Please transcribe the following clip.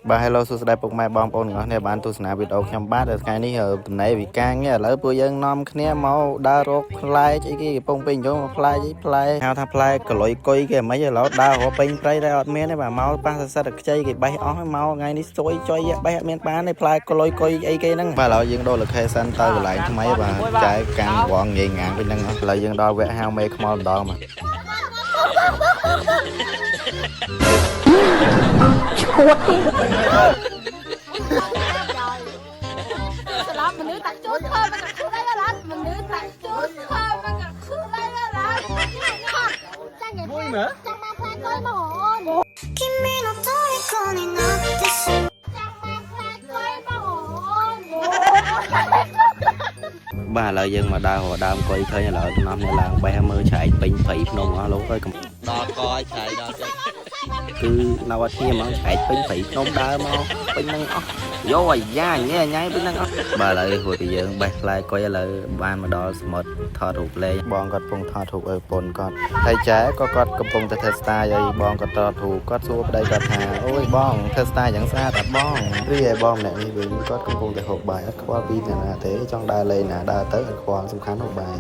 Bà hello សួស្តីពុកម៉ែបងប្អូនទាំងអស់គ្នាបានទស្សនាវីដេអូខ្ញុំបាទថ្ងៃនេះតំណែងវិការងារឥឡូវពួកយើងនាំគ្នាមកដើររកផ្លែអីគេកំពុងពេញយកផ្លែអីផ្លែហៅថាផ្លែកលុយគុយគេមិនឥឡូវដើររកពេញព្រៃតែអត់មានទេបាទមកប៉ះសសិទ្ធខ្ចីគេបេះអស់មកថ្ងៃនេះស្ទួយចុយបេះអត់មានបានទេផ្លែកលុយគុយអីគេហ្នឹងបាទឥឡូវយើងដូរ location ទៅកន្លែងថ្មីបាទចែកកាន់វងងាយងាងវិញហ្នឹងឥឡូវយើងដល់វគ្គហៅមេខ្មោតម្ដងបាទឈួតមនុស្សតាជួនធ្វើមកខ្លួនឯងឡានមនុស្សតាជួនធ្វើមកខ្លួនឯងឡានចាញ់មួយមើលចាំមកផ្លែកុយមកអូន君の虜になってしまうចាំមកផ្លែកុយមកអូនបាទឥឡូវយើងមកដើរដើមកុយឃើញឥឡូវនាំគ្នាឡើងបេះមើលឆែកពេញព្រៃភ្នំអស់លោកអើយដល់កឲ្យឆែកដល់ចេះគឺនៅអត់គ្នាហ្មងឆែកពេញព្រៃភ្នំដើរមកពេញហ្នឹងអស់យកអាយ៉ាញ៉ែញ៉ៃពេញហ្នឹងអស់បាទឥឡូវហួរតែយើងបេះផ្លែកុយឥឡូវបានមកដល់សមុទ្រថតរូបលេងបងគាត់កំពុងថតរូបឲ្យប៉ុនគាត់ហើយចែក៏គាត់កំពុងតែធ្វើស្តាយឲ្យបងគាត់ថតរូបគាត់សួរប្តីគាត់ថាអូយបងធ្វើស្តាយយ៉ាងស្អាតអត់បងរីឯបងម្នាក់នេះវិញគាត់កំពុងតែហូបបាយអត់ខ្វល់ពីណាទេចង់ដើរលេងណាដើរទៅអត់ខ្វល់សំខាន់ហូបបាយ